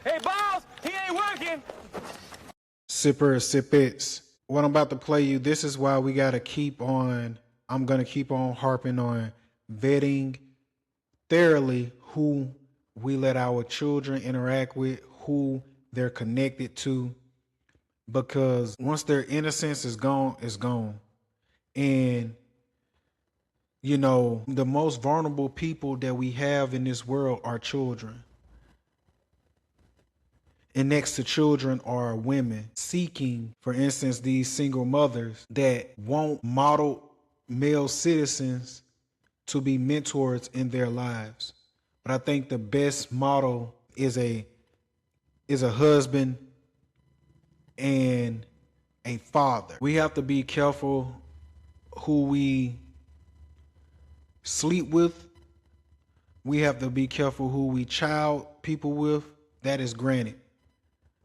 Hey, boss, he ain't working. Sipper, sippets. What I'm about to play you, this is why we got to keep on, I'm going to keep on harping on vetting thoroughly who we let our children interact with, who they're connected to, because once their innocence is gone, it's gone. And, you know, the most vulnerable people that we have in this world are children. And next to children are women seeking, for instance, these single mothers that want model male citizens to be mentors in their lives. But I think the best model is a husband and a father. We have to be careful who we sleep with. We have to be careful who we child people with. That is granted.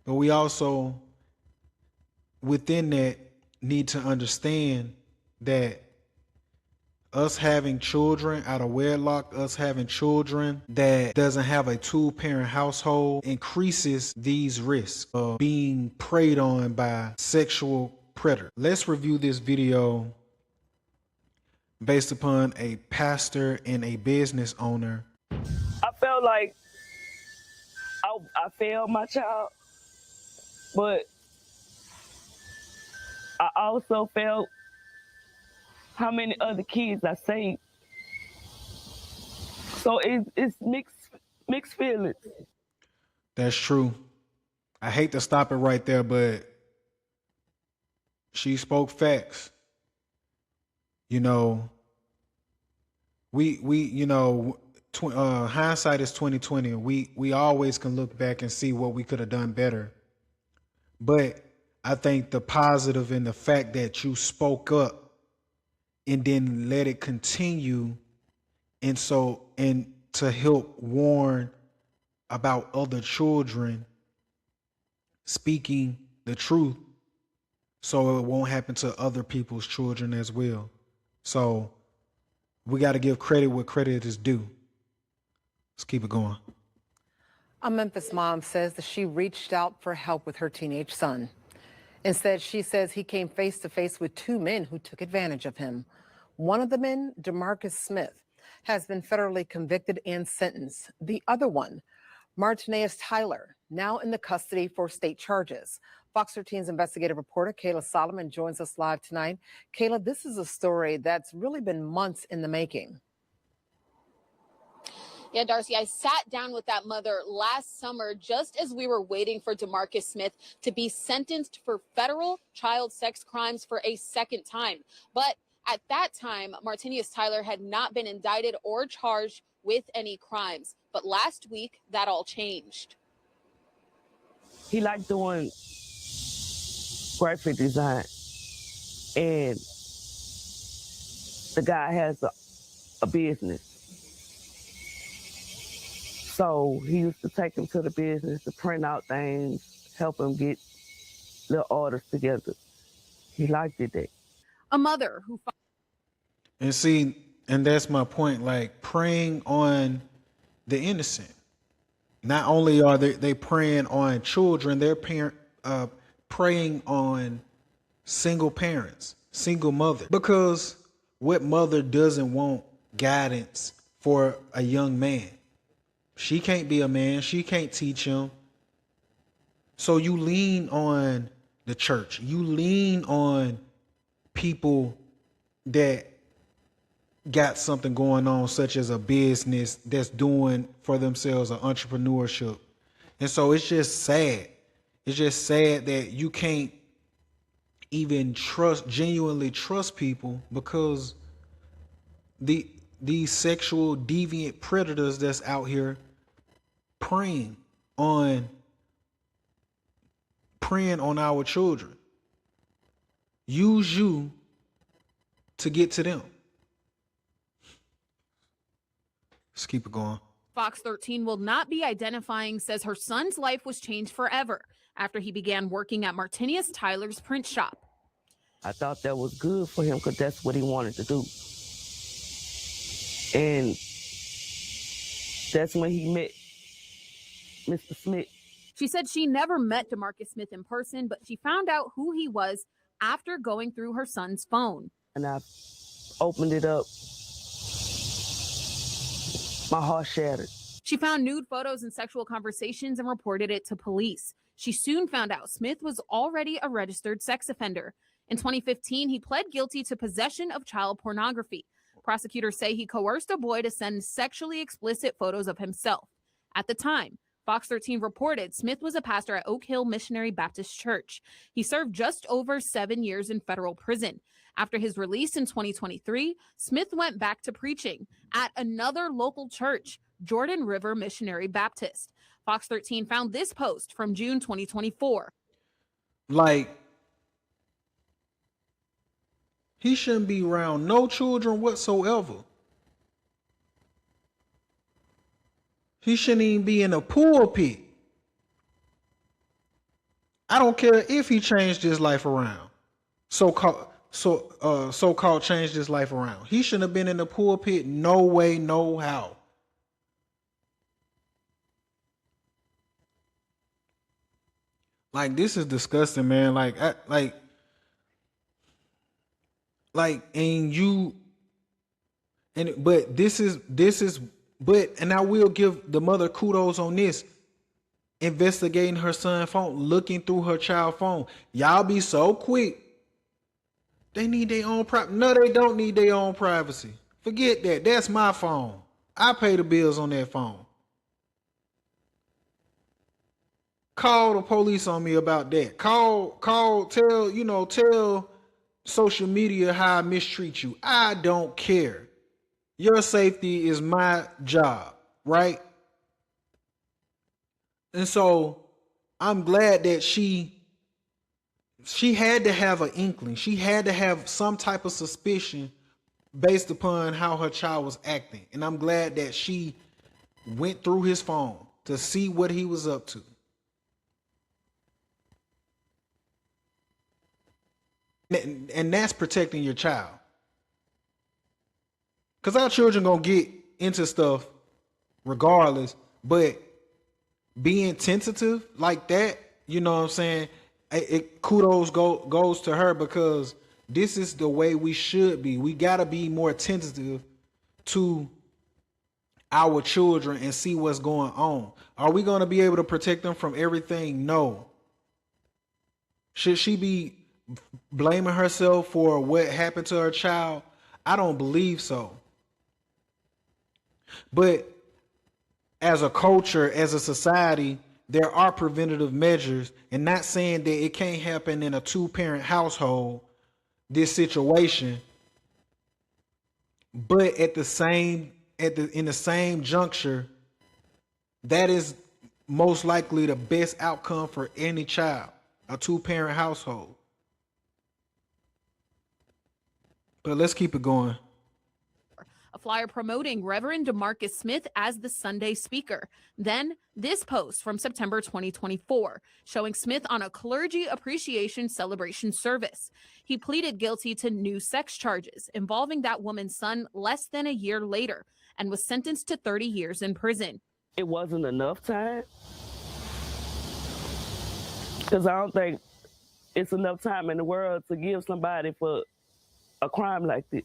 But we also, within that, need to understand that us having children out of wedlock, us having children that doesn't have a two-parent household increases these risks of being preyed on by sexual predators. Let's review this video based upon a pastor and a business owner. I felt like I failed my child, but I also felt how many other kids I saved. So it's mixed feelings. That's true. I hate to stop it right there, but she spoke facts. You know, we you know, hindsight is 2020. We always can look back and see what we could have done better. But I think the positive in the fact that you spoke up and then let it continue, and to help warn about other children speaking the truth so it won't happen to other people's children as well. So we got to give credit where credit is due. Let's keep it going. A Memphis mom says that she reached out for help with her teenage son. Instead, she says he came face to face with two men who took advantage of him. One of the men, DeMarcus Smith, has been federally convicted and sentenced. The other one, Martinez Tyler, now in the custody for state charges. Fox 13's investigative reporter Kayla Solomon joins us live tonight. Kayla, this is a story that's really been months in the making. Yeah, Darcy, I sat down with that mother last summer just as we were waiting for DeMarcus Smith to be sentenced for federal child sex crimes for a second time. But at that time, Martinez Tyler had not been indicted or charged with any crimes. But last week, that all changed. He liked doing graphic design, and the guy has a business. So he used to take him to the business to print out things, help him get little orders together. He liked it there. A mother who... And see, and that's my point, like preying on the innocent. Not only are they preying on children, they're preying on single parents, single mother. Because what mother doesn't want guidance for a young man? She can't be a man. She can't teach him. So you lean on the church. You lean on people that got something going on, such as a business that's doing for themselves an entrepreneurship. And so it's just sad. It's just sad that you can't even genuinely trust people because these sexual deviant predators that's out here preying on our children use you to get to them. Let's keep it going. Fox 13 will not be identifying, says her son's life was changed forever after he began working at Martinez Tyler's print shop. I thought that was good for him because that's what he wanted to do. And that's when he met Mr. Smith. She said she never met DeMarcus Smith in person, but she found out who he was after going through her son's phone. And I opened it up. My heart shattered. She found nude photos and sexual conversations and reported it to police. She soon found out Smith was already a registered sex offender. In 2015, he pled guilty to possession of child pornography. Prosecutors say he coerced a boy to send sexually explicit photos of himself. At the time, Fox 13 reported Smith was a pastor at Oak Hill Missionary Baptist Church. He served just over 7 years in federal prison. After his release in 2023, Smith went back to preaching at another local church, Jordan River Missionary Baptist. Fox 13 found this post from June 2024. Like, he shouldn't be around no children whatsoever. He shouldn't even be in a pulpit. I don't care if he changed his life around. So-called changed his life around. He shouldn't have been in the pulpit. No way, no how. Like, this is disgusting, man. And I will give the mother kudos on this. Investigating her son's phone, looking through her child's phone. Y'all be so quick. They need their own privacy. No, they don't need their own privacy. Forget that. That's my phone. I pay the bills on that phone. Call the police on me about that. Tell social media how I mistreat you. I don't care. Your safety is my job, right? And so I'm glad that she had to have an inkling. She had to have some type of suspicion based upon how her child was acting. And I'm glad that she went through his phone to see what he was up to. And that's protecting your child. Because our children gonna get into stuff regardless, but being tentative like that, you know what I'm saying? Kudos goes to her, because this is the way we should be. We gotta be more tentative to our children and see what's going on. Are we gonna be able to protect them from everything? No. Should she be blaming herself for what happened to her child? I don't believe so. But as a culture, as a society, there are preventative measures, and not saying that it can't happen in a 2-parent household, this situation, but in the same juncture, that is most likely the best outcome for any child, a 2-parent household. But let's keep it going. A flyer promoting Reverend DeMarcus Smith as the Sunday speaker. Then this post from September 2024 showing Smith on a clergy appreciation celebration service. He pleaded guilty to new sex charges involving that woman's son less than a year later and was sentenced to 30 years in prison. It wasn't enough time, because I don't think it's enough time in the world to give somebody for a crime like this.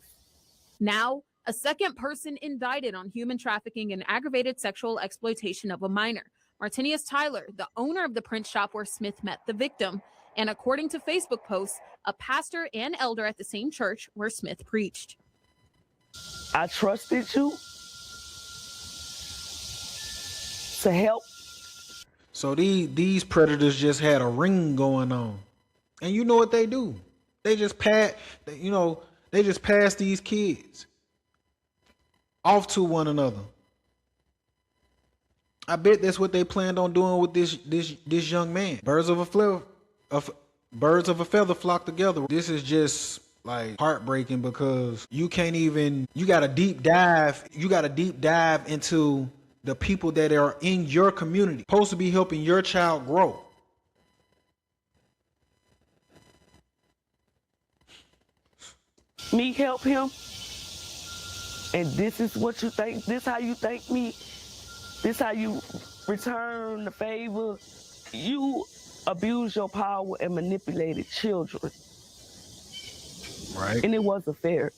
Now, a second person indicted on human trafficking and aggravated sexual exploitation of a minor. Martinius Tyler, the owner of the print shop where Smith met the victim, and according to Facebook posts, a pastor and elder at the same church where Smith preached. I trusted you to help. So these predators just had a ring going on. And you know what they do? They just pass these kids off to one another. I bet that's what they planned on doing with this young man. Birds of a feather flock together. This is just like heartbreaking, because you got to deep dive into the people that are in your community, supposed to be helping your child grow. Me help him, and this is what you think, this how you thank me, this how you return the favor You abused your power and manipulated children, Right. and it wasn't fair.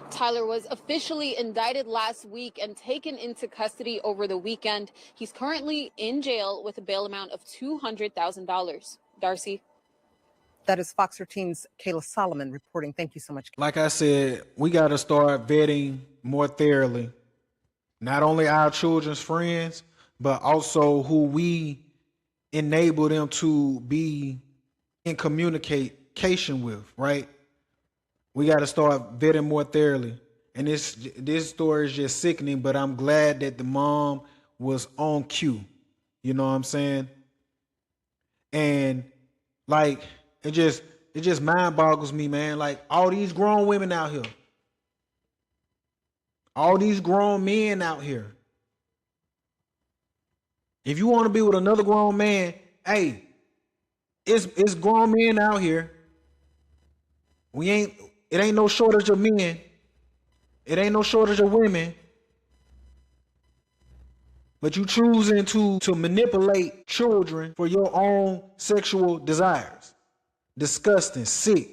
Tyler was officially indicted last week and taken into custody over the weekend. He's currently in jail with a bail amount of $200,000. Darcy. That is Fox 13's Kayla Solomon reporting. Thank you so much. Like I said, we got to start vetting more thoroughly, not only our children's friends, but also who we enable them to be in communication with, right? We got to start vetting more thoroughly. And this story is just sickening, but I'm glad that the mom was on cue. You know what I'm saying? And like, it just mind boggles me, man. Like, all these grown women out here, all these grown men out here. If you want to be with another grown man, hey, it's grown men out here. It ain't no shortage of men. It ain't no shortage of women. But you choosing to manipulate children for your own sexual desires. Disgusting, sick.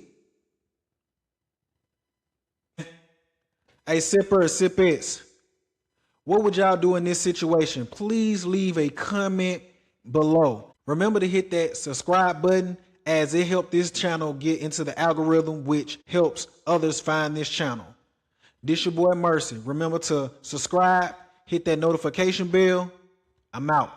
Hey, sippers, what would y'all do in this situation? Please leave a comment below. Remember to hit that subscribe button, as it helps this channel get into the algorithm, which helps others find this channel. This your boy Mercy. Remember to subscribe, hit that notification bell. I'm out.